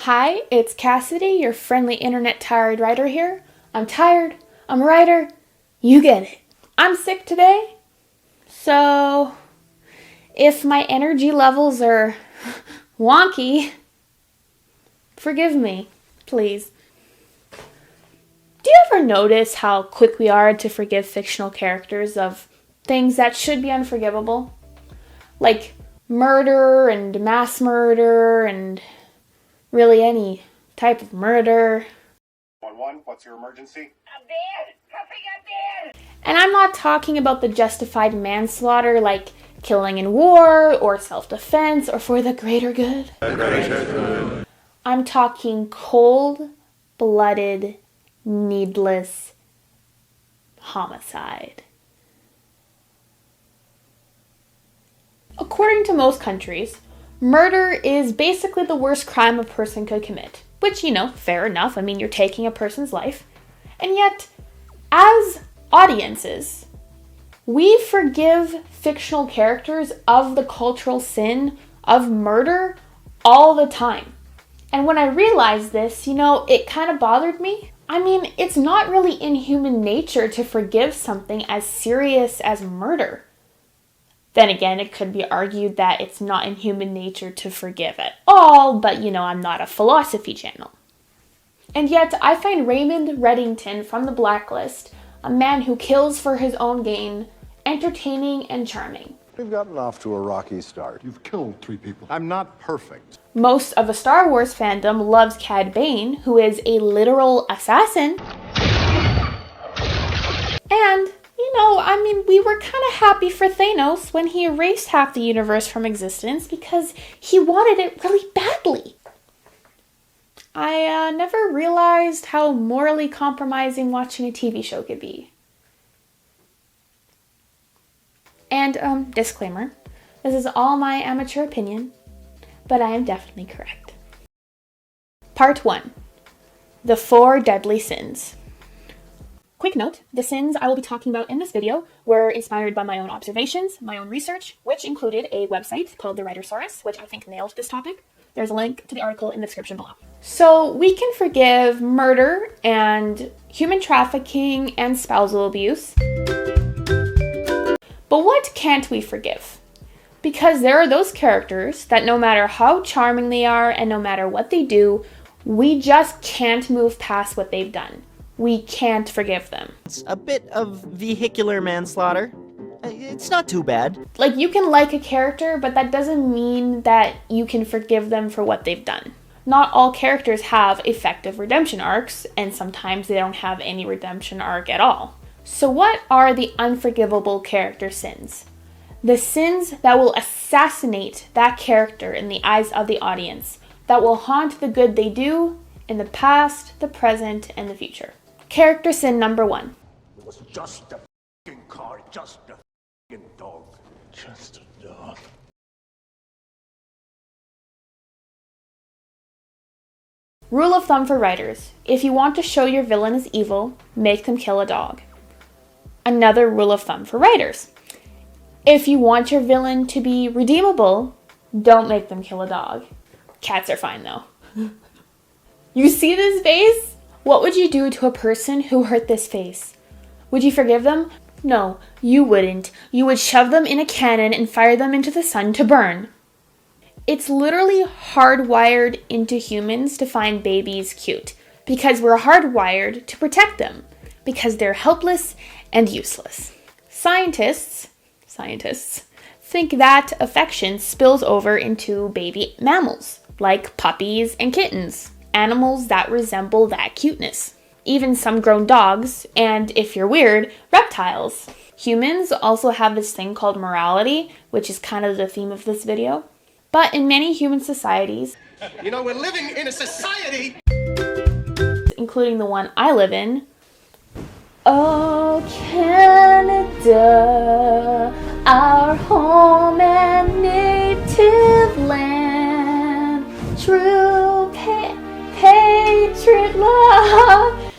Hi, it's Cassidy, your friendly internet tired writer here. I'm tired, I'm a writer, you get it. I'm sick today, so if my energy levels are wonky, forgive me, please. Do you ever notice how quick we are to forgive fictional characters of things that should be unforgivable? Like murder and mass murder and really any type of murder. 911, what's your emergency? A bear! Puffing a bear! And I'm not talking about the justified manslaughter like killing in war or self-defense or for the greater good. I'm talking cold-blooded, needless homicide. According to most countries, murder is basically the worst crime a person could commit. Which, fair enough. I mean, you're taking a person's life. And yet, as audiences, we forgive fictional characters of the cultural sin of murder all the time. And when I realized this, it kind of bothered me. I mean, it's not really in human nature to forgive something as serious as murder. Then again, it could be argued that it's not in human nature to forgive at all, but I'm not a philosophy channel. And yet, I find Raymond Reddington from The Blacklist, a man who kills for his own gain, entertaining and charming. We've gotten off to a rocky start. You've killed 3 people. I'm not perfect. Most of the Star Wars fandom loves Cad Bane, who is a literal assassin. And we were kind of happy for Thanos when he erased half the universe from existence because he wanted it really badly. I never realized how morally compromising watching a TV show could be. And, disclaimer, this is all my amateur opinion, but I am definitely correct. Part 1. The 4 Deadly Sins. Quick note, the sins I will be talking about in this video were inspired by my own observations, my own research, which included a website called The Writersaurus, which I think nailed this topic. There's a link to the article in the description below. So we can forgive murder and human trafficking and spousal abuse. But what can't we forgive? Because there are those characters that no matter how charming they are and no matter what they do, we just can't move past what they've done. We can't forgive them. It's a bit of vehicular manslaughter. It's not too bad. Like, you can like a character, but that doesn't mean that you can forgive them for what they've done. Not all characters have effective redemption arcs, and sometimes they don't have any redemption arc at all. So what are the unforgivable character sins? The sins that will assassinate that character in the eyes of the audience, that will haunt the good they do in the past, the present, and the future. Character sin number 1. It was just a f***ing car, just a f***ing dog. Just a dog. Rule of thumb for writers. If you want to show your villain is evil, make them kill a dog. Another rule of thumb for writers. If you want your villain to be redeemable, don't make them kill a dog. Cats are fine though. You see this face? What would you do to a person who hurt this face? Would you forgive them? No, you wouldn't. You would shove them in a cannon and fire them into the sun to burn. It's literally hardwired into humans to find babies cute, because we're hardwired to protect them, because they're helpless and useless. Scientists think that affection spills over into baby mammals, like puppies and kittens. Animals that resemble that cuteness. Even some grown dogs, and if you're weird, reptiles. Humans also have this thing called morality, which is kind of the theme of this video. But in many human societies, We're living in a society, including the one I live in, oh, Canada, our home and native land, true patriot love.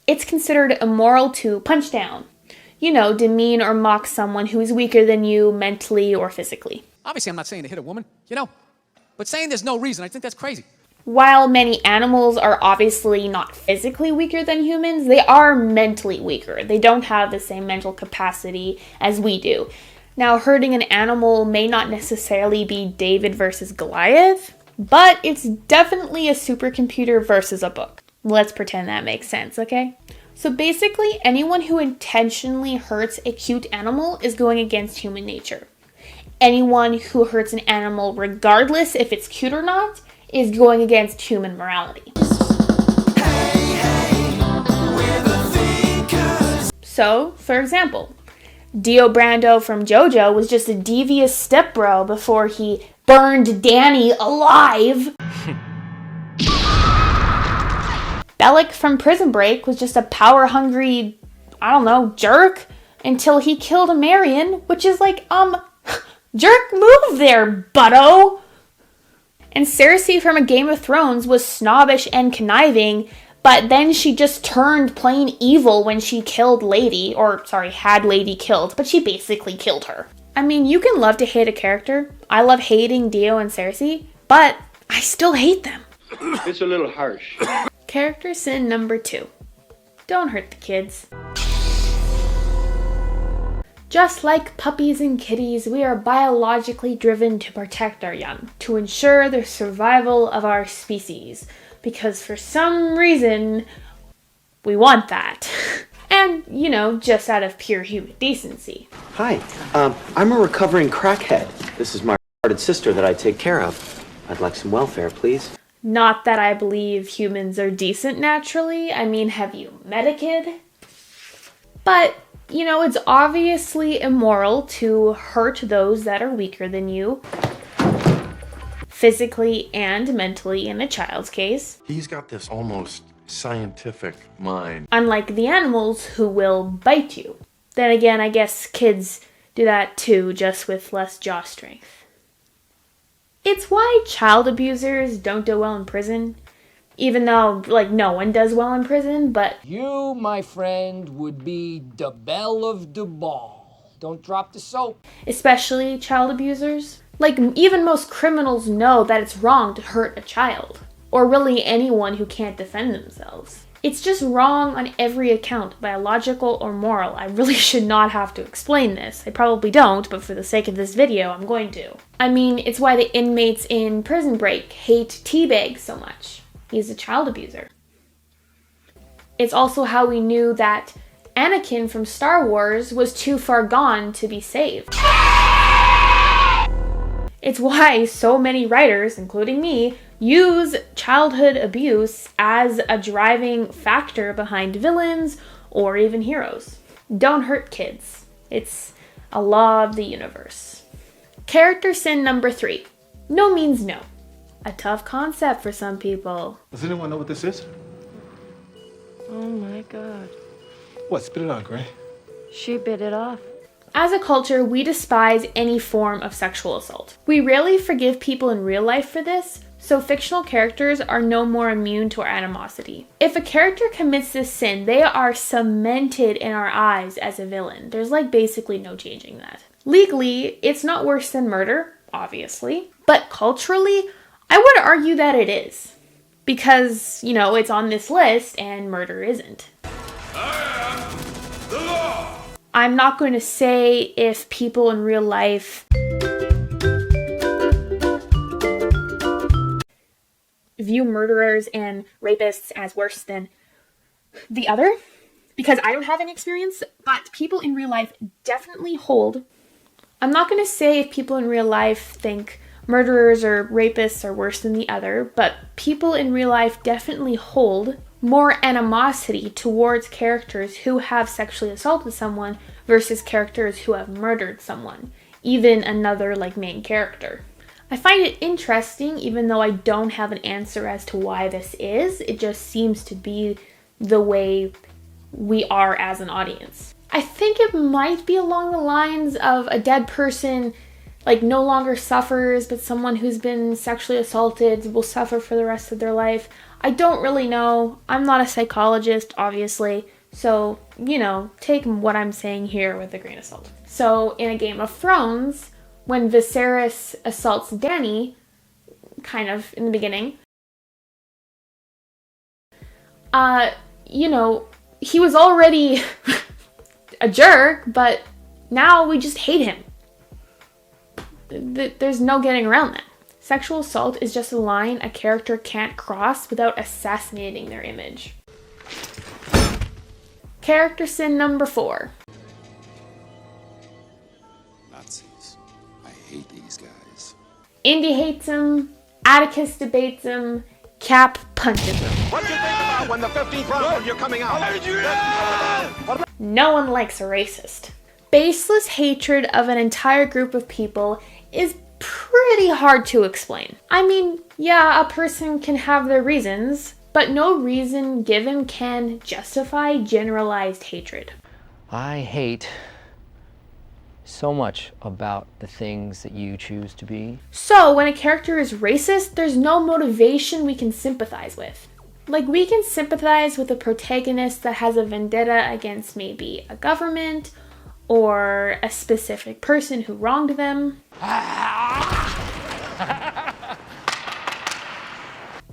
It's considered immoral to punch down. Demean or mock someone who is weaker than you mentally or physically. Obviously, I'm not saying to hit a woman, but But saying there's no reason, I think that's crazy. While many animals are obviously not physically weaker than humans, they are mentally weaker. They don't have the same mental capacity as we do. Now, hurting an animal may not necessarily be David versus Goliath, but it's definitely a supercomputer versus a book. Let's pretend that makes sense, okay? So basically, anyone who intentionally hurts a cute animal is going against human nature. Anyone who hurts an animal, regardless if it's cute or not, is going against human morality. So, for example, Dio Brando from JoJo was just a devious stepbro before he burned Danny alive. Bellic from Prison Break was just a power-hungry, jerk until he killed Marion, which is like, jerk move there, butto! And Cersei from A Game of Thrones was snobbish and conniving, but then she just turned plain evil when she killed Lady, had Lady killed, but she basically killed her. I mean, you can love to hate a character. I love hating Dio and Cersei, but I still hate them. It's a little harsh. Character sin number 2. Don't hurt the kids. Just like puppies and kitties, we are biologically driven to protect our young, to ensure the survival of our species, because for some reason, we want that. And, just out of pure human decency. Hi, I'm a recovering crackhead. This is my retarded sister that I take care of. I'd like some welfare, please. Not that I believe humans are decent naturally. I mean, have you met a kid? But, it's obviously immoral to hurt those that are weaker than you, physically and mentally in a child's case. He's got this almost scientific mind. Unlike the animals who will bite you. Then again, I guess kids do that too, just with less jaw strength. It's why child abusers don't do well in prison. Even though, no one does well in prison, but... You, my friend, would be the belle of the ball. Don't drop the soap. Especially child abusers. Even most criminals know that it's wrong to hurt a child. Or really anyone who can't defend themselves. It's just wrong on every account, biological or moral. I really should not have to explain this. I probably don't, but for the sake of this video, I'm going to. I mean, it's why the inmates in Prison Break hate T-Bag so much. He's a child abuser. It's also how we knew that Anakin from Star Wars was too far gone to be saved. It's why so many writers, including me, use childhood abuse as a driving factor behind villains or even heroes. Don't hurt kids. It's a law of the universe. Character sin number 3. No means no. A tough concept for some people. Does anyone know what this is? Oh my god. What? Spit it out, Gray. She bit it off. As a culture, we despise any form of sexual assault. We rarely forgive people in real life for this, so fictional characters are no more immune to our animosity. If a character commits this sin, they are cemented in our eyes as a villain. There's basically no changing that. Legally, it's not worse than murder, obviously, but culturally, I would argue that it is. Because, it's on this list and murder isn't. I am the law! I'm not going to say if people in real life view murderers and rapists as worse than the other, because I don't have any experience, but people in real life definitely hold. I'm not going to say if people in real life think murderers or rapists are worse than the other, but people in real life definitely hold more animosity towards characters who have sexually assaulted someone versus characters who have murdered someone, even another main character. I find it interesting, even though I don't have an answer as to why this is. It just seems to be the way we are as an audience. I think it might be along the lines of a dead person no longer suffers, but someone who's been sexually assaulted will suffer for the rest of their life. I don't really know. I'm not a psychologist, obviously. So, take what I'm saying here with a grain of salt. So, in A Game of Thrones, when Viserys assaults Dany, kind of, in the beginning. You know, he was already a jerk, but now we just hate him. There's no getting around that. Sexual assault is just a line a character can't cross without assassinating their image. Character sin number 4. Nazis. I hate these guys. Indy hates him, Atticus debates him, Cap punches him. What do you think about when the 15th round when you're coming out? No one likes a racist. Baseless hatred of an entire group of people is pretty hard to explain. I mean, yeah, a person can have their reasons, but no reason given can justify generalized hatred. I hate so much about the things that you choose to be. So, when a character is racist, there's no motivation we can sympathize with. Like, we can sympathize with a protagonist that has a vendetta against maybe a government or a specific person who wronged them.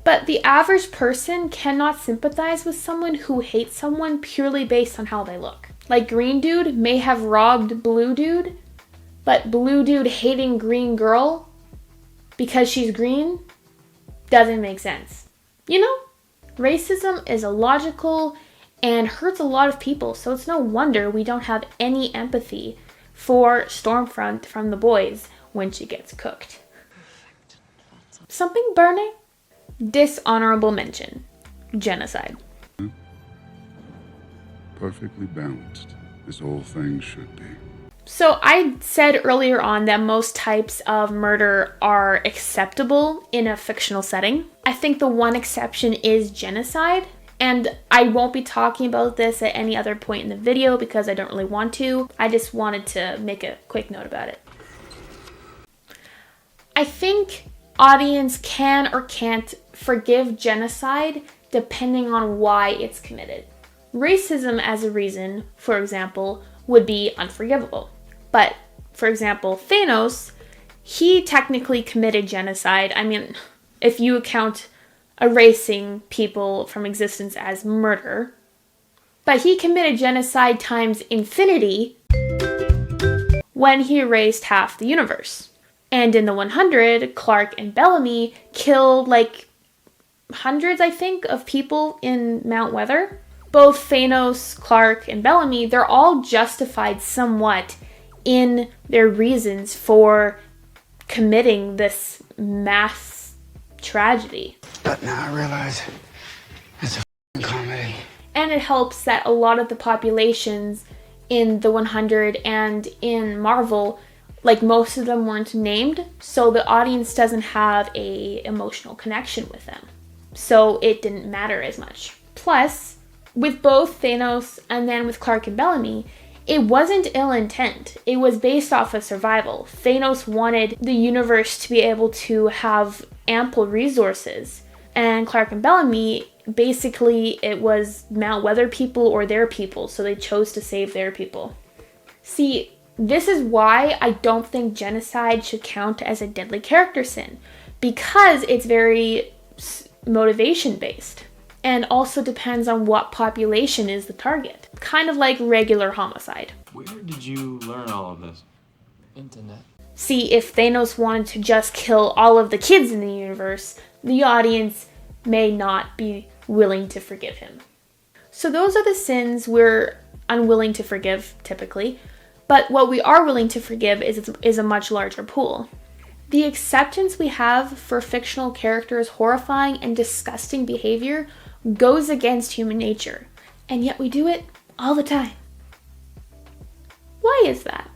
But the average person cannot sympathize with someone who hates someone purely based on how they look. Like, Green Dude may have robbed Blue Dude, but Blue Dude hating Green Girl because she's green doesn't make sense. You know? Racism is illogical and hurts a lot of people, so it's no wonder we don't have any empathy for Stormfront from the boys when she gets cooked. Something burning? Dishonourable mention. Genocide. Perfectly balanced. This whole thing should be. So I said earlier on that most types of murder are acceptable in a fictional setting. I think the one exception is genocide, and I won't be talking about this at any other point in the video because I don't really want to. I just wanted to make a quick note about it. I think audience can or can't forgive genocide depending on why it's committed. Racism as a reason, for example, would be unforgivable. But, for example, Thanos, he technically committed genocide. I mean, if you account erasing people from existence as murder. But he committed genocide times infinity when he erased half the universe. And in the 100, Clark and Bellamy killed like hundreds, I think, of people in Mount Weather. Both Thanos, Clark, and Bellamy, they're all justified somewhat in their reasons for committing this mass tragedy. But now I realize it's a comedy. And it helps that a lot of the populations in the 100 and in Marvel, like most of them weren't named, so the audience doesn't have a emotional connection with them. So it didn't matter as much. Plus, with both Thanos and then with Clark and Bellamy, it wasn't ill intent. It was based off of survival. Thanos wanted the universe to be able to have ample resources. And Clark and Bellamy, basically, it was Mount Weather people or their people, so they chose to save their people. See, this is why I don't think genocide should count as a deadly character sin, because it's very motivation based. And also depends on what population is the target. Kind of like regular homicide. Where did you learn all of this? Internet. See, if Thanos wanted to just kill all of the kids in the universe, the audience may not be willing to forgive him. So those are the sins we're unwilling to forgive, typically. But what we are willing to forgive is a much larger pool. The acceptance we have for fictional characters' horrifying and disgusting behavior goes against human nature, and yet we do it all the time. Why is that?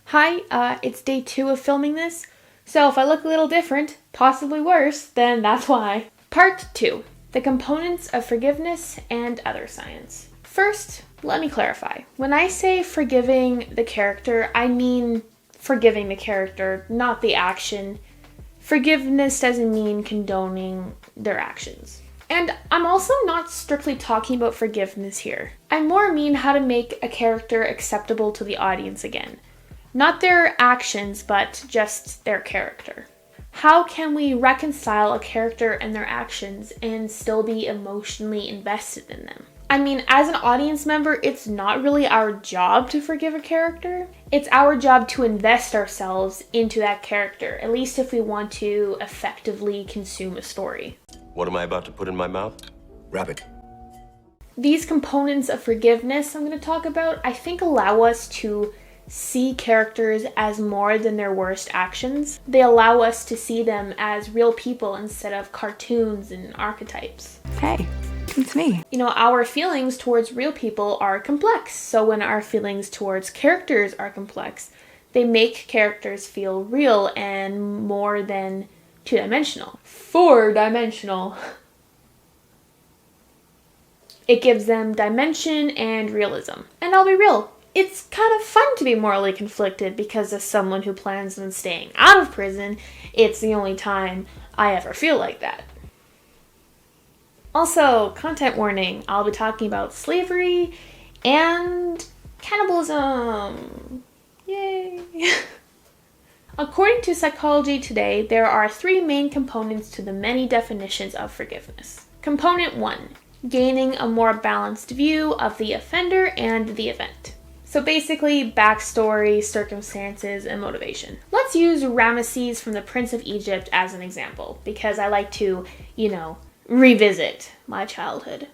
Hi, it's day 2 of filming this, so if I look a little different, possibly worse, then that's why. Part 2. The components of forgiveness and other science. First, let me clarify. When I say forgiving the character, I mean forgiving the character, not the action. Forgiveness doesn't mean condoning their actions. And I'm also not strictly talking about forgiveness here. I more mean how to make a character acceptable to the audience again. Not their actions, but just their character. How can we reconcile a character and their actions and still be emotionally invested in them? I mean, as an audience member, it's not really our job to forgive a character. It's our job to invest ourselves into that character, at least if we want to effectively consume a story. What am I about to put in my mouth? Rabbit. These components of forgiveness I'm going to talk about, I think allow us to see characters as more than their worst actions. They allow us to see them as real people instead of cartoons and archetypes. Hey, it's me. You know, our feelings towards real people are complex, so when our feelings towards characters are complex, they make characters feel real and more than two-dimensional. Four-dimensional. It gives them dimension and realism. And I'll be real, it's kind of fun to be morally conflicted because as someone who plans on staying out of prison, it's the only time I ever feel like that. Also, content warning, I'll be talking about slavery and cannibalism. Yay! According to Psychology Today, there are 3 main components to the many definitions of forgiveness. Component 1, gaining a more balanced view of the offender and the event. So basically, backstory, circumstances, and motivation. Let's use Ramesses from the Prince of Egypt as an example, because I like to, revisit my childhood.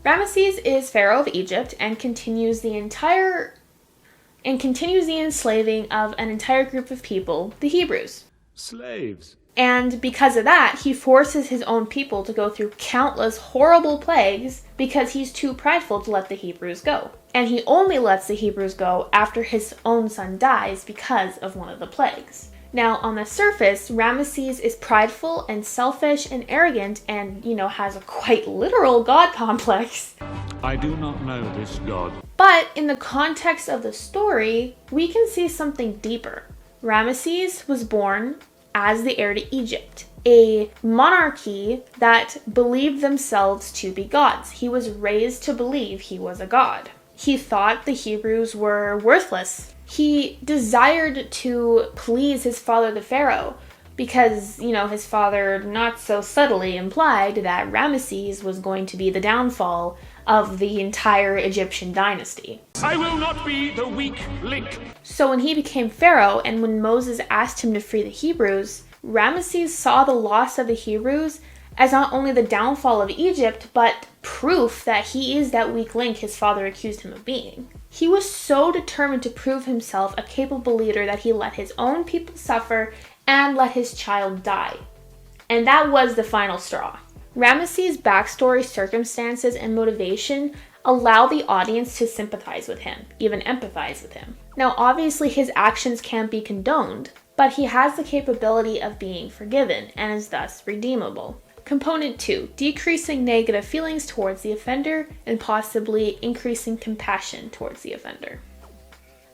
Ramesses is Pharaoh of Egypt and continues the enslaving of an entire group of people, the Hebrews. Slaves. And because of that, he forces his own people to go through countless horrible plagues because he's too prideful to let the Hebrews go. And he only lets the Hebrews go after his own son dies because of one of the plagues. Now, on the surface, Ramesses is prideful and selfish and arrogant and, has a quite literal god complex. I do not know this god. But in the context of the story, we can see something deeper. Ramesses was born as the heir to Egypt, a monarchy that believed themselves to be gods. He was raised to believe he was a god. He thought the Hebrews were worthless. He desired to please his father, the Pharaoh, because, his father not so subtly implied that Ramesses was going to be the downfall of the entire Egyptian dynasty. I will not be the weak link. So when he became Pharaoh and when Moses asked him to free the Hebrews, Ramesses saw the loss of the Hebrews as not only the downfall of Egypt, but proof that he is that weak link his father accused him of being. He was so determined to prove himself a capable leader that he let his own people suffer and let his child die. And that was the final straw. Ramesses' backstory, circumstances, and motivation allow the audience to sympathize with him, even empathize with him. Now, obviously, his actions can't be condoned, but he has the capability of being forgiven and is thus redeemable. Component 2, decreasing negative feelings towards the offender and possibly increasing compassion towards the offender.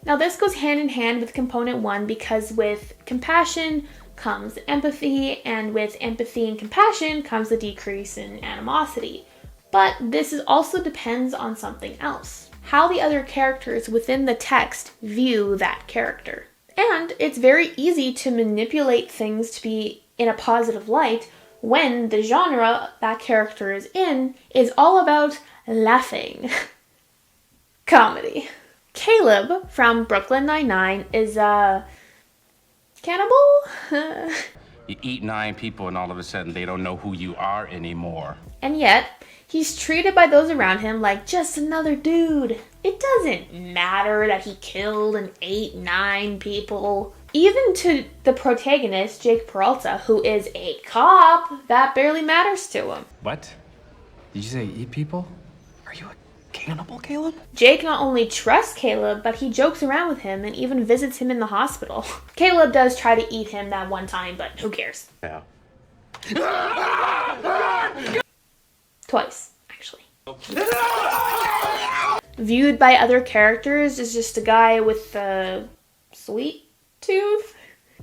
Now, this goes hand in hand with component 1 because with compassion comes empathy, and with empathy and compassion comes the decrease in animosity. But this also depends on something else. How the other characters within the text view that character. And it's very easy to manipulate things to be in a positive light when the genre that character is in is all about laughing. Comedy. Caleb from Brooklyn Nine-Nine is a cannibal? You eat 9 people and all of a sudden they don't know who you are anymore. And yet, he's treated by those around him like just another dude. It doesn't matter that he killed and ate 9 people. Even to the protagonist, Jake Peralta, who is a cop, that barely matters to him. What? Did you say eat people? Are you a cannibal, Caleb? Jake not only trusts Caleb, but he jokes around with him and even visits him in the hospital. Caleb does try to eat him that one time, but who cares? Yeah. Twice, actually. Viewed by other characters as just a guy with a sweet tooth,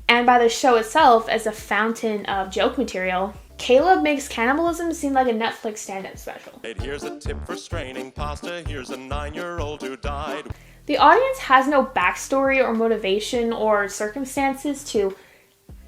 and by the show itself as a fountain of joke material, Caleb makes cannibalism seem like a Netflix stand-up special. Here's a tip for straining pasta. Here's a 9-year-old who died. The audience has no backstory or motivation or circumstances to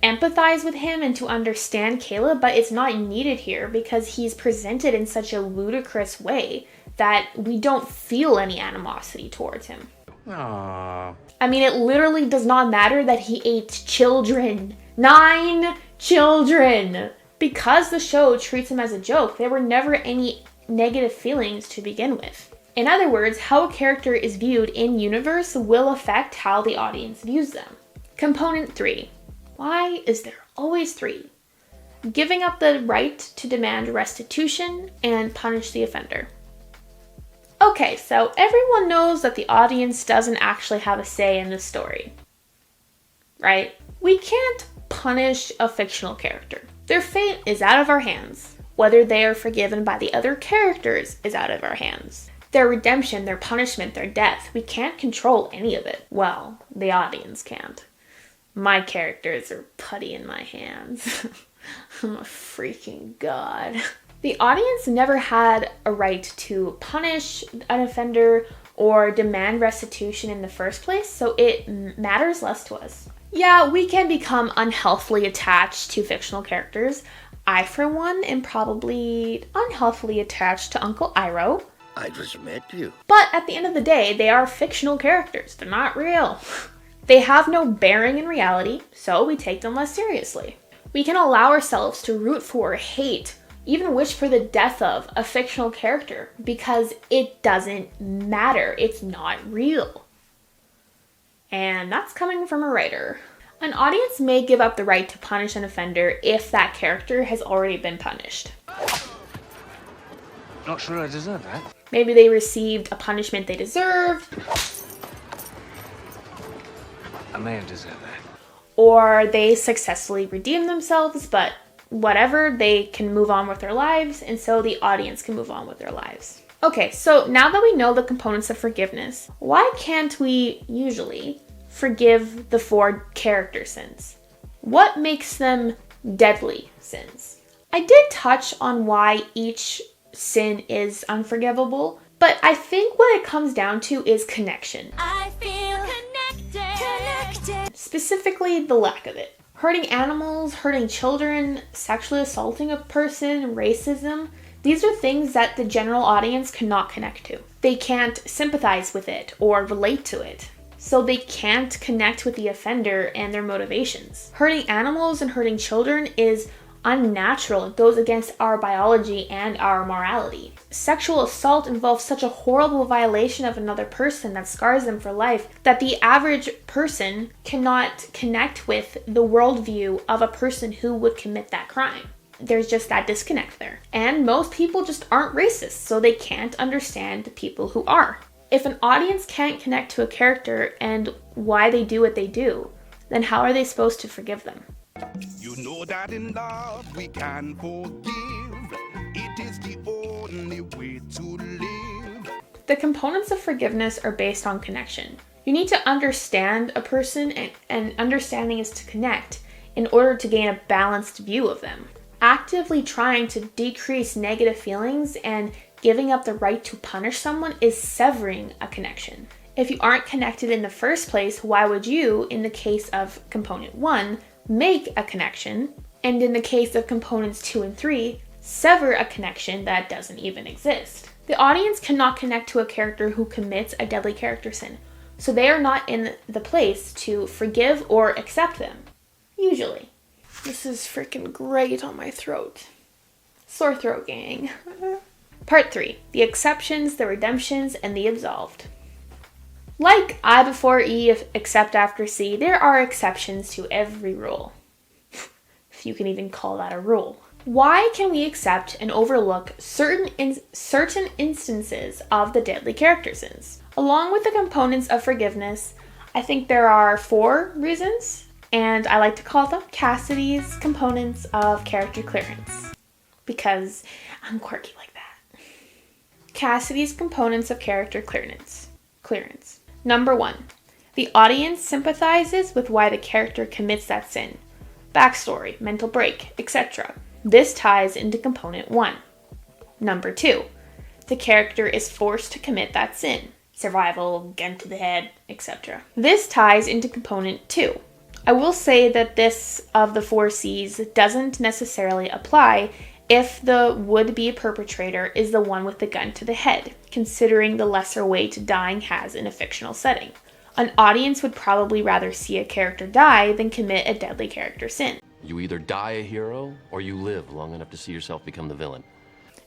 empathize with him and to understand Caleb, but it's not needed here because he's presented in such a ludicrous way that we don't feel any animosity towards him. Aww. I mean, it literally does not matter that he ate children. 9 children! Because the show treats him as a joke, there were never any negative feelings to begin with. In other words, how a character is viewed in universe will affect how the audience views them. Component 3. Why is there always 3? Giving up the right to demand restitution and punish the offender. Okay, so everyone knows that the audience doesn't actually have a say in the story, right? We can't punish a fictional character. Their fate is out of our hands. Whether they are forgiven by the other characters is out of our hands. Their redemption, their punishment, their death, we can't control any of it. Well, the audience can't. My characters are putty in my hands. I'm a freaking god. The audience never had a right to punish an offender or demand restitution in the first place, so it matters less to us. Yeah, we can become unhealthily attached to fictional characters. I, for one, am probably unhealthily attached to Uncle Iroh. I just met you. But at the end of the day, they are fictional characters. They're not real. They have no bearing in reality, so we take them less seriously. We can allow ourselves to root for, hate, even wish for the death of a fictional character because it doesn't matter. It's not real. And that's coming from a writer. An audience may give up the right to punish an offender if that character has already been punished. Not sure I deserve that. Maybe they received a punishment they deserved, I may have deserved that. or they successfully redeemed themselves, but whatever, they can move on with their lives, and so the audience can move on with their lives. Okay, so now that we know the components of forgiveness, why can't we usually forgive the 4 character sins? What makes them deadly sins? I did touch on why each sin is unforgivable, but I think what it comes down to is connection. I feel connected. Specifically, the lack of it. Hurting animals, hurting children, sexually assaulting a person, racism, these are things that the general audience cannot connect to. They can't sympathize with it or relate to it. So they can't connect with the offender and their motivations. Hurting animals and hurting children is unnatural. It goes against our biology and our morality. Sexual assault involves such a horrible violation of another person that scars them for life that the average person cannot connect with the worldview of a person who would commit that crime. There's just that disconnect there. And most people just aren't racist, so they can't understand the people who are. If an audience can't connect to a character and why they do what they do, then how are they supposed to forgive them? You know that in love we can forgive. It is the only way to live. The components of forgiveness are based on connection. You need to understand a person, and understanding is to connect in order to gain a balanced view of them. Actively trying to decrease negative feelings and giving up the right to punish someone is severing a connection. If you aren't connected in the first place, why would you, in the case of component 1, make a connection, and in the case of components 2 and 3, sever a connection that doesn't even exist? The audience cannot connect to a character who commits a deadly character sin, so they are not in the place to forgive or accept them. Usually. This is freaking great on my throat. Sore throat, gang. Part 3. The exceptions, the redemptions, and the absolved. Like I before E, except after C, there are exceptions to every rule. If you can even call that a rule. Why can we accept and overlook certain instances of the deadly character sins? Along with the components of forgiveness, I think there are 4 reasons, and I like to call them Cassidy's components of character clearance, because I'm quirky like that. Cassidy's components of character clearance. Number 1, the audience sympathizes with why the character commits that sin. Backstory, mental break, etc. This ties into component 1. Number 2, the character is forced to commit that sin. Survival, gun to the head, etc. This ties into component 2. I will say that this of the 4 C's doesn't necessarily apply if the would-be perpetrator is the one with the gun to the head, considering the lesser weight dying has in a fictional setting. An audience would probably rather see a character die than commit a deadly character sin. You either die a hero, or you live long enough to see yourself become the villain.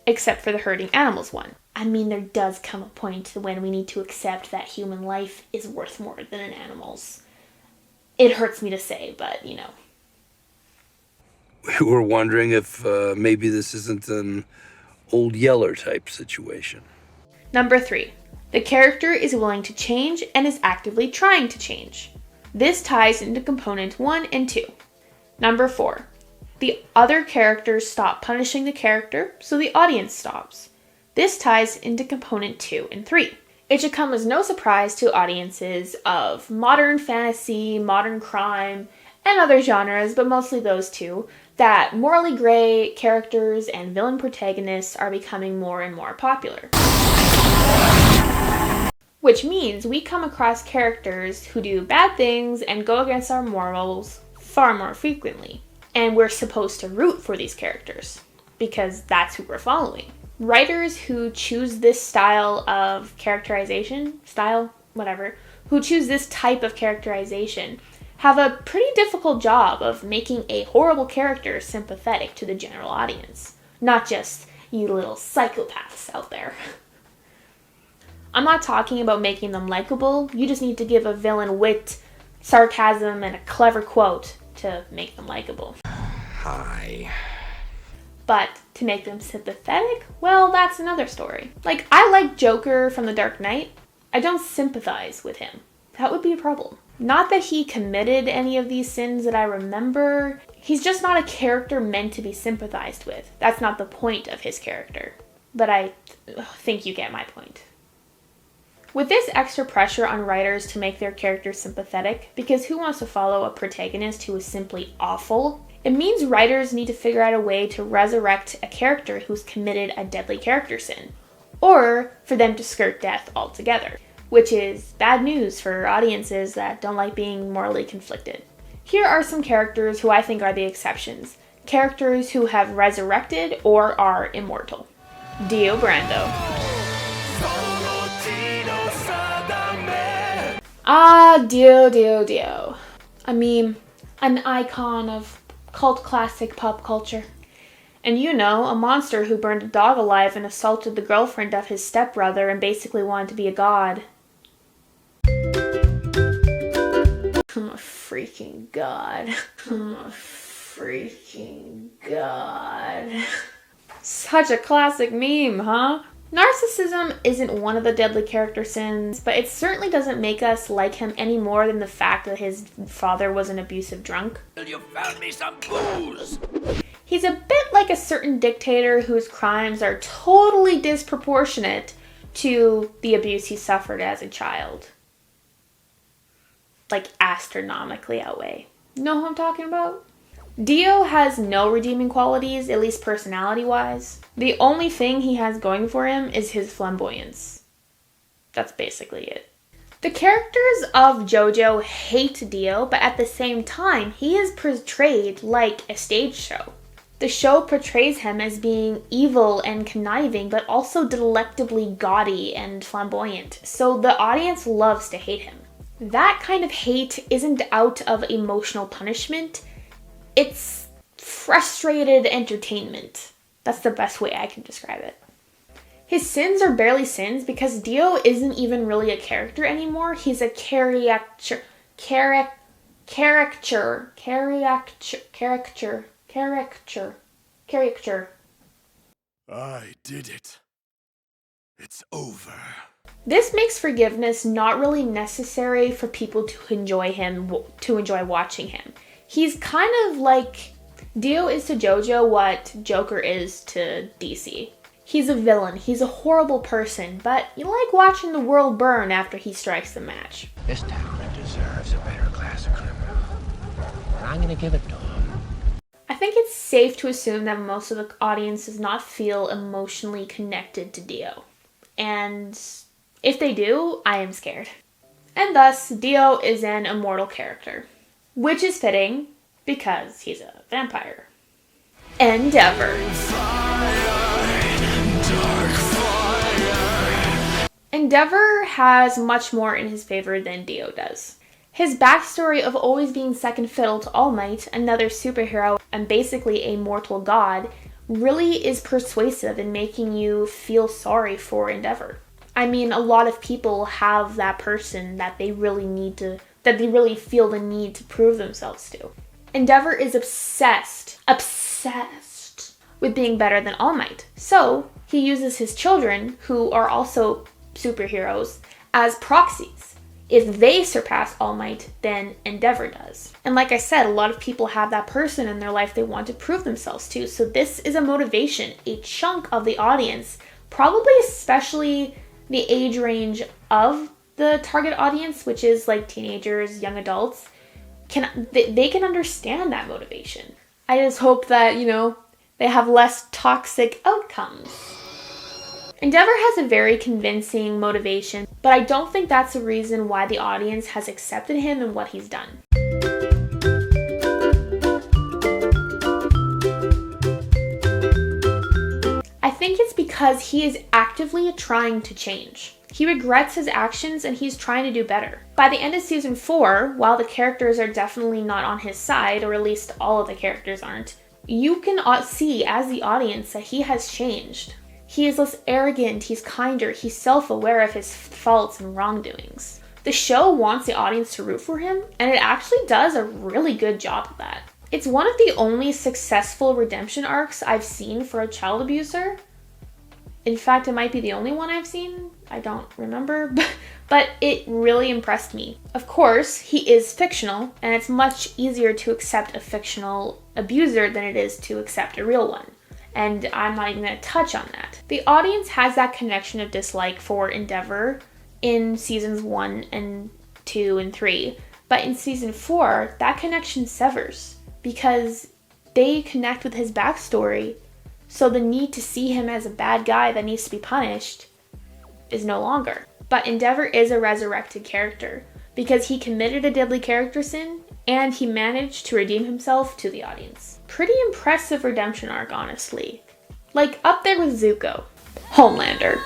Except for the hurting animals one. I mean, there does come a point when we need to accept that human life is worth more than an animal's. It hurts me to say, but, you know. We were wondering if maybe this isn't an Old Yeller type situation. Number 3. The character is willing to change and is actively trying to change. This ties into component 1 and 2. Number 4. The other characters stop punishing the character, so the audience stops. This ties into component 2 and 3. It should come as no surprise to audiences of modern fantasy, modern crime, and other genres, but mostly those two, that morally gray characters and villain protagonists are becoming more and more popular. Which means we come across characters who do bad things and go against our morals far more frequently. And we're supposed to root for these characters, because that's who we're following. Writers who choose this style of characterization, who choose this type of characterization, have a pretty difficult job of making a horrible character sympathetic to the general audience. Not just you little psychopaths out there. I'm not talking about making them likable, you just need to give a villain wit, sarcasm, and a clever quote to make them likable. Hi. But to make them sympathetic, well, that's another story. Like, I like Joker from The Dark Knight. I don't sympathize with him. That would be a problem. Not that he committed any of these sins that I remember. He's just not a character meant to be sympathized with. That's not the point of his character. But I think you get my point. With this extra pressure on writers to make their characters sympathetic, because who wants to follow a protagonist who is simply awful? It means writers need to figure out a way to resurrect a character who's committed a deadly character sin, or for them to skirt death altogether, which is bad news for audiences that don't like being morally conflicted. Here are some characters who I think are the exceptions, characters who have resurrected or are immortal. Dio Brando. Dio. A meme, an icon of cult classic pop culture. And you know, a monster who burned a dog alive and assaulted the girlfriend of his stepbrother and basically wanted to be a god. I'm a freaking god. I'm a freaking god. Such a classic meme, huh? Narcissism isn't one of the deadly character sins, but it certainly doesn't make us like him any more than the fact that his father was an abusive drunk. You found me some booze. He's a bit like a certain dictator whose crimes are totally disproportionate to the abuse he suffered as a child. Like astronomically outweigh. Know who I'm talking about? Dio has no redeeming qualities, at least personality-wise. The only thing he has going for him is his flamboyance. That's basically it. The characters of JoJo hate Dio, but at the same time, he is portrayed like a stage show. The show portrays him as being evil and conniving, but also delectably gaudy and flamboyant, so the audience loves to hate him. That kind of hate isn't out of emotional punishment, it's frustrated entertainment. That's the best way I can describe it. His sins are barely sins because Dio isn't even really a character anymore. He's a caricature. I did it. It's over. This makes forgiveness not really necessary for people to enjoy him, to enjoy watching him. He's kind of like Dio is to JoJo what Joker is to DC. He's a villain, he's a horrible person, but you like watching the world burn after he strikes the match. This town deserves a better class of criminal, and I'm gonna give it to him. I think it's safe to assume that most of the audience does not feel emotionally connected to Dio. And if they do, I am scared. And thus, Dio is an immortal character. which is fitting because he's a vampire. Endeavour. Endeavour has much more in his favor than Dio does. His backstory of always being second fiddle to All Might, another superhero and basically a mortal god, really is persuasive in making you feel sorry for Endeavour. I mean, a lot of people have that person that they really feel the need to prove themselves to. Endeavour is obsessed with being better than All Might. So, he uses his children, who are also superheroes, as proxies. If they surpass All Might, then Endeavour does. And like I said, a lot of people have that person in their life they want to prove themselves to. So this is a motivation. A chunk of the audience, probably especially the age range of the target audience, which is like teenagers, young adults, they can understand that motivation. I just hope that, they have less toxic outcomes. Endeavour has a very convincing motivation, but I don't think that's the reason why the audience has accepted him and what he's done. I think it's because he is actively trying to change. He regrets his actions and he's trying to do better. By the end of season 4, while the characters are definitely not on his side, or at least all of the characters aren't, you can see as the audience that he has changed. He is less arrogant, he's kinder, he's self-aware of his faults and wrongdoings. The show wants the audience to root for him, and it actually does a really good job of that. It's one of the only successful redemption arcs I've seen for a child abuser. In fact, it might be the only one I've seen. I don't remember, but it really impressed me. Of course, he is fictional, and it's much easier to accept a fictional abuser than it is to accept a real one. And I'm not even going to touch on that. The audience has that connection of dislike for Endeavour in seasons 1 and 2 and 3. But in season 4, that connection severs because they connect with his backstory. So the need to see him as a bad guy that needs to be punished is no longer. But Endeavour is a resurrected character because he committed a deadly character sin and he managed to redeem himself to the audience. Pretty impressive redemption arc, honestly. Like, up there with Zuko. Homelander.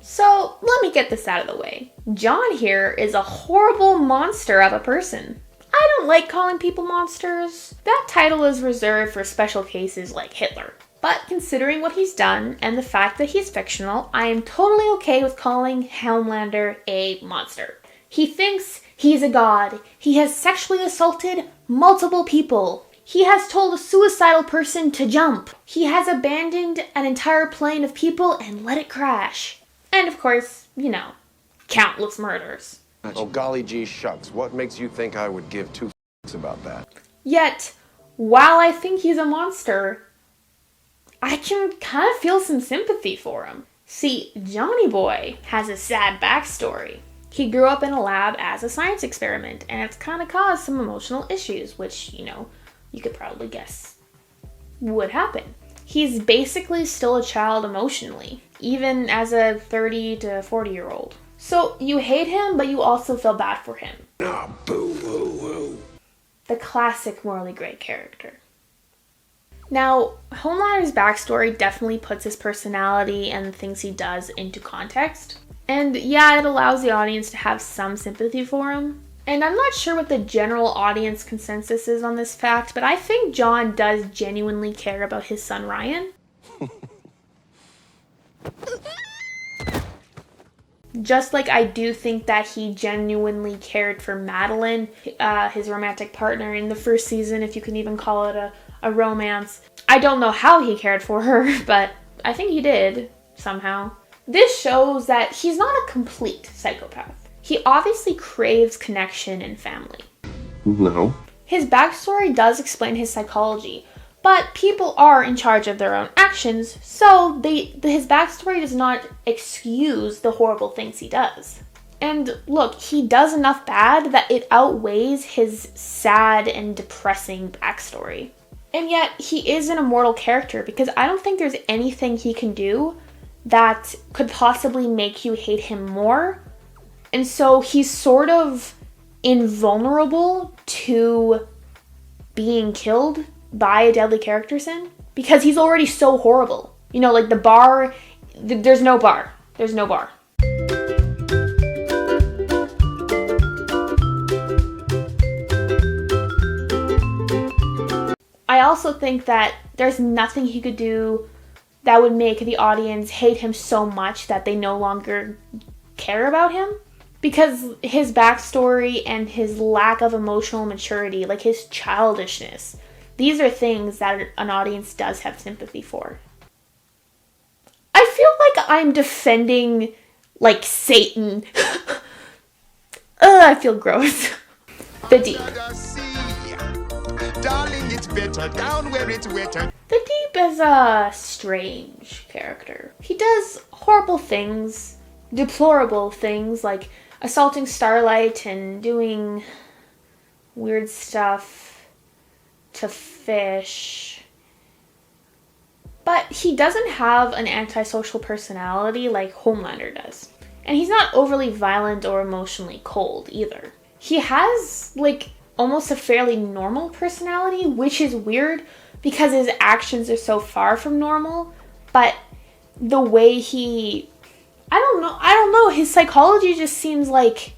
So, let me get this out of the way. John here is a horrible monster of a person. I don't like calling people monsters. That title is reserved for special cases like Hitler. But considering what he's done and the fact that he's fictional, I am totally okay with calling Homelander a monster. He thinks he's a god. He has sexually assaulted multiple people. He has told a suicidal person to jump. He has abandoned an entire plane of people and let it crash. And of course, countless murders. Oh, golly gee shucks. What makes you think I would give two f***s about that? Yet, while I think he's a monster, I can kind of feel some sympathy for him. See, Johnny Boy has a sad backstory. He grew up in a lab as a science experiment, and it's kind of caused some emotional issues, which, you could probably guess would happen. He's basically still a child emotionally, even as a 30 to 40-year-old. So you hate him, but you also feel bad for him. Oh, boo-hoo-hoo. The classic morally gray character. Now, Homelander's backstory definitely puts his personality and the things he does into context. And yeah, it allows the audience to have some sympathy for him. And I'm not sure what the general audience consensus is on this fact, but I think John does genuinely care about his son Ryan. Just like I do think that he genuinely cared for Madeline, his romantic partner in the first season, if you can even call it a romance. I don't know how he cared for her, but I think he did, somehow. This shows that he's not a complete psychopath. He obviously craves connection and family. No. His backstory does explain his psychology, but people are in charge of their own actions, so his backstory does not excuse the horrible things he does. And look, he does enough bad that it outweighs his sad and depressing backstory. And yet, he is an immortal character because I don't think there's anything he can do that could possibly make you hate him more And so he's sort of invulnerable to being killed by a deadly character sin because he's already so horrible. You know, like the bar, there's no bar. There's no bar. I also think that there's nothing he could do that would make the audience hate him so much that they no longer care about him. Because his backstory and his lack of emotional maturity, like his childishness, these are things that an audience does have sympathy for. I feel like I'm defending, like, Satan. I feel gross. The Deep. Darling, it's better down where it's wetter. The Deep is a strange character. He does horrible things, deplorable things, like assaulting Starlight and doing weird stuff to fish. But he doesn't have an antisocial personality like Homelander does. And he's not overly violent or emotionally cold either. He has, like, almost a fairly normal personality, which is weird because his actions are so far from normal. But the way he... I don't know. His psychology just seems like...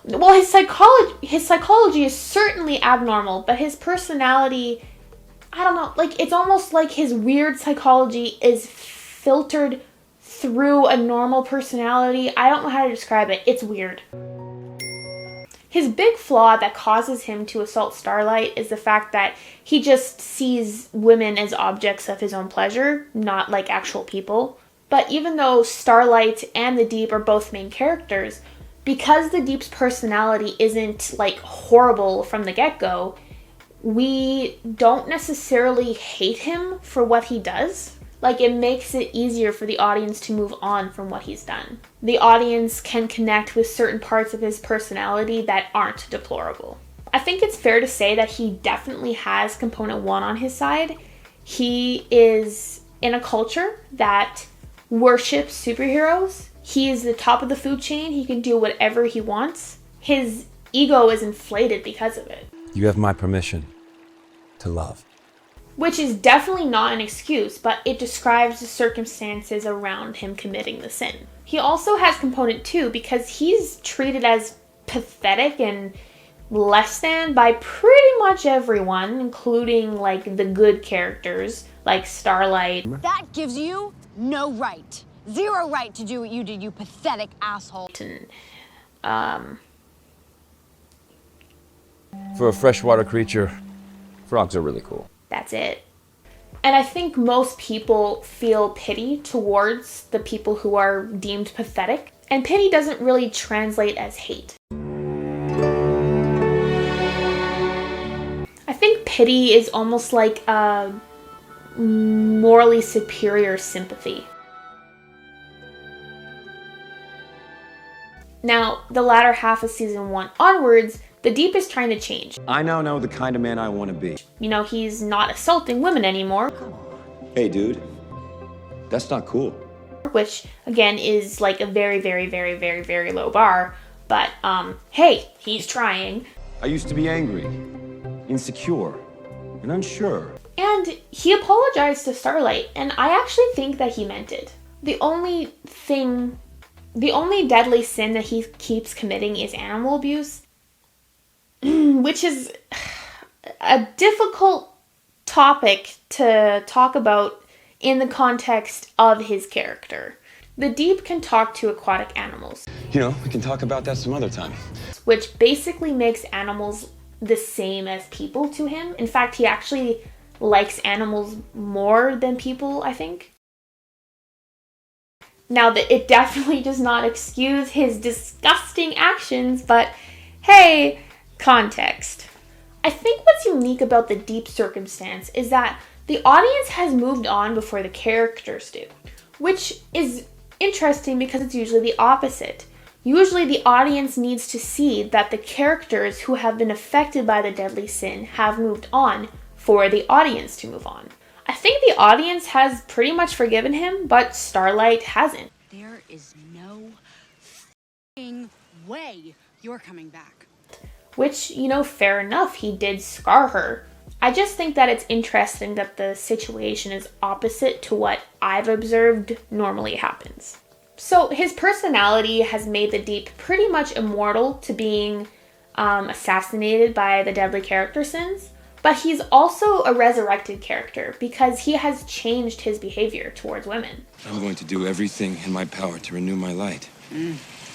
Well, his psychology is certainly abnormal, but his personality... I don't know. Like, it's almost like his weird psychology is filtered through a normal personality. I don't know how to describe it. It's weird. His big flaw that causes him to assault Starlight is the fact that he just sees women as objects of his own pleasure, not like actual people. But even though Starlight and the Deep are both main characters, because the Deep's personality isn't like horrible from the get-go, we don't necessarily hate him for what he does. Like, it makes it easier for the audience to move on from what he's done. The audience can connect with certain parts of his personality that aren't deplorable. I think it's fair to say that he definitely has component 1 on his side. He is in a culture that worships superheroes. He is the top of the food chain. He can do whatever he wants. His ego is inflated because of it. You have my permission to love. Which is definitely not an excuse, but it describes the circumstances around him committing the sin. He also has component 2 because he's treated as pathetic and less than by pretty much everyone, including like the good characters like Starlight. That gives you no right. Zero right to do what you did, you pathetic asshole. And, For a freshwater creature, frogs are really cool. that's it. And I think most people feel pity towards the people who are deemed pathetic. And pity doesn't really translate as hate. I think pity is almost like a morally superior sympathy. Now, the latter half of season 1 onwards, the Deep is trying to change. I now know the kind of man I want to be. You know, he's not assaulting women anymore. Hey, dude. That's not cool. Which, again, is like a very, very, very, very, very low bar. But, hey, he's trying. I used to be angry, insecure, and unsure. And he apologized to Starlight, and I actually think that he meant it. The only deadly sin that he keeps committing is animal abuse. Which is a difficult topic to talk about in the context of his character. The Deep can talk to aquatic animals. You know, we can talk about that some other time. Which basically makes animals the same as people to him. In fact, he actually likes animals more than people, I think. Now, it definitely does not excuse his disgusting actions, but hey, context. I think what's unique about the Deep circumstance is that the audience has moved on before the characters do, which is interesting because it's usually the opposite. Usually the audience needs to see that the characters who have been affected by the deadly sin have moved on for the audience to move on. I think the audience has pretty much forgiven him, but Starlight hasn't. There is no f***ing way you're coming back. Which, you know, fair enough, he did scar her. I just think that it's interesting that the situation is opposite to what I've observed normally happens. So his personality has made the Deep pretty much immortal to being assassinated by the deadly character sins, but he's also a resurrected character because he has changed his behavior towards women. I'm going to do everything in my power to renew my light.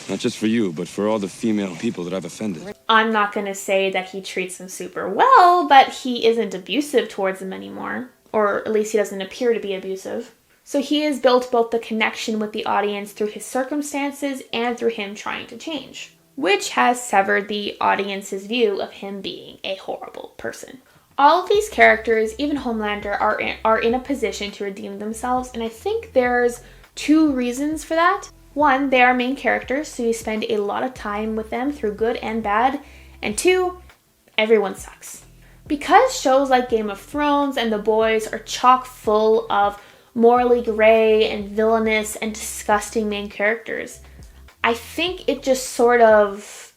Not just for you, but for all the female people that I've offended. I'm not going to say that he treats them super well, but he isn't abusive towards them anymore. Or at least he doesn't appear to be abusive. So he has built both the connection with the audience through his circumstances and through him trying to change, which has severed the audience's view of him being a horrible person. All of these characters, even Homelander, are in a position to redeem themselves, and I think there's two reasons for that. One, they are main characters, so you spend a lot of time with them through good and bad. And two, everyone sucks. Because shows like Game of Thrones and The Boys are chock full of morally gray and villainous and disgusting main characters, I think it just sort of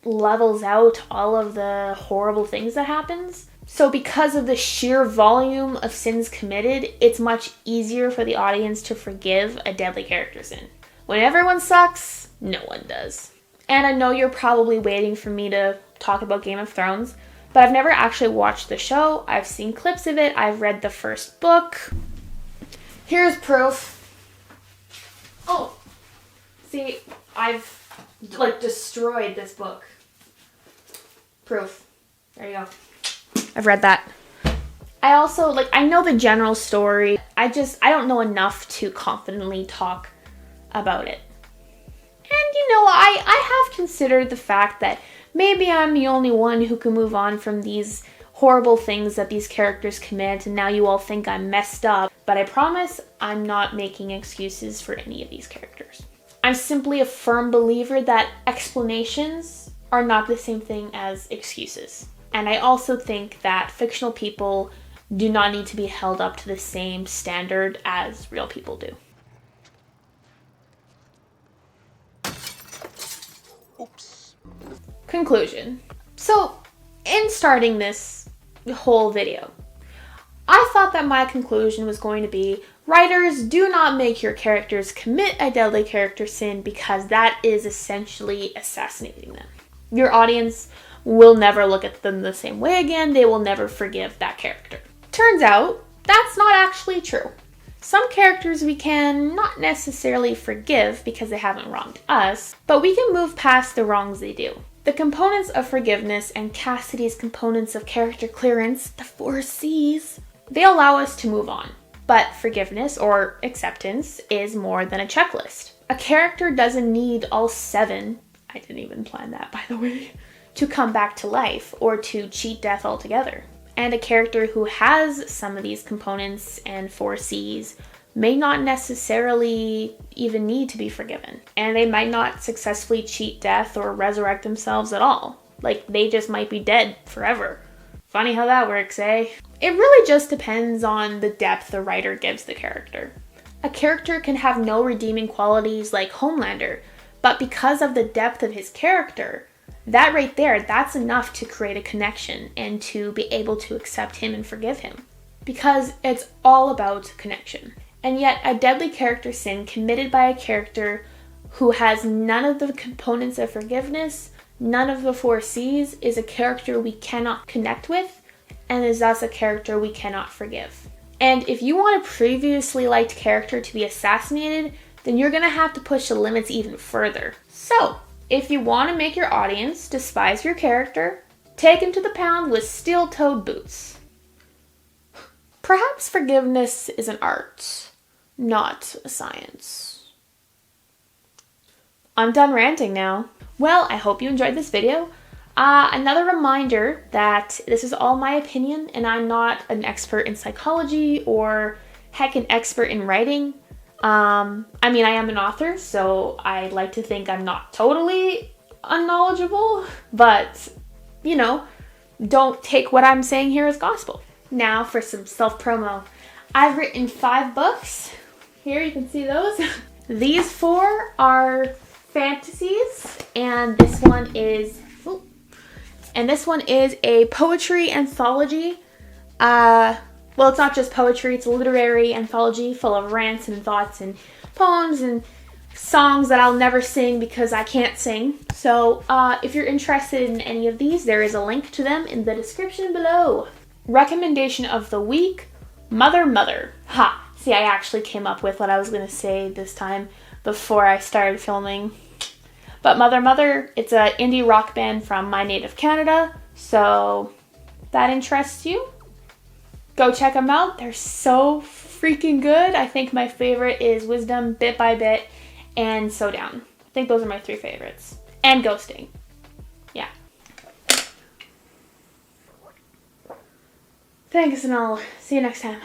levels out all of the horrible things that happens. So because of the sheer volume of sins committed, it's much easier for the audience to forgive a deadly character sin. When everyone sucks, no one does. And I know you're probably waiting for me to talk about Game of Thrones, but I've never actually watched the show. I've seen clips of it. I've read the first book. Here's proof. Oh, see, I've destroyed this book. Proof. There you go. I've read that. I also, I know the general story. I don't know enough to confidently talk about it. And you know, I have considered the fact that maybe I'm the only one who can move on from these horrible things that these characters commit, and now you all think I'm messed up, but I promise I'm not making excuses for any of these characters. I'm simply a firm believer that explanations are not the same thing as excuses. And I also think that fictional people do not need to be held up to the same standard as real people do. Oops. Conclusion. So, in starting this whole video, I thought that my conclusion was going to be, writers, do not make your characters commit a deadly character sin because that is essentially assassinating them. Your audience will never look at them the same way again. They will never forgive that character. Turns out, that's not actually true. Some characters we can not necessarily forgive because they haven't wronged us, but we can move past the wrongs they do. The components of forgiveness and Cassidy's components of character clearance, the 4 C's, they allow us to move on. But forgiveness or acceptance is more than a checklist. A character doesn't need all 7, I didn't even plan that by the way, to come back to life or to cheat death altogether. And a character who has some of these components and 4 C's may not necessarily even need to be forgiven. And they might not successfully cheat death or resurrect themselves at all. They just might be dead forever. Funny how that works, eh? It really just depends on the depth the writer gives the character. A character can have no redeeming qualities like Homelander, but because of the depth of his character, that right there, that's enough to create a connection and to be able to accept him and forgive him. Because it's all about connection. And yet, a deadly character sin committed by a character who has none of the components of forgiveness, none of the 4 C's, is a character we cannot connect with, and is thus a character we cannot forgive. And if you want a previously liked character to be assassinated, then you're gonna have to push the limits even further. So, if you want to make your audience despise your character, take him to the pound with steel-toed boots. Perhaps forgiveness is an art, not a science. I'm done ranting now. Well, I hope you enjoyed this video. Another reminder that this is all my opinion and I'm not an expert in psychology or heck an expert in writing. I mean, I am an author, so I like to think I'm not totally unknowledgeable, but, you know, don't take what I'm saying here as gospel. Now for some self-promo. I've written 5 books. Here you can see those. These 4 are fantasies, and this one is a poetry anthology. Well, it's not just poetry, it's a literary anthology full of rants and thoughts and poems and songs that I'll never sing because I can't sing. So if you're interested in any of these, there is a link to them in the description below. Recommendation of the week, Mother Mother. Ha! See, I actually came up with what I was going to say this time before I started filming. But Mother Mother, it's an indie rock band from my native Canada, so if that interests you, go check them out. They're so freaking good. I think my favorite is Wisdom, Bit by Bit, and So Down. I think those are my 3 favorites. And Ghosting. Yeah. Thanks, and I'll see you next time.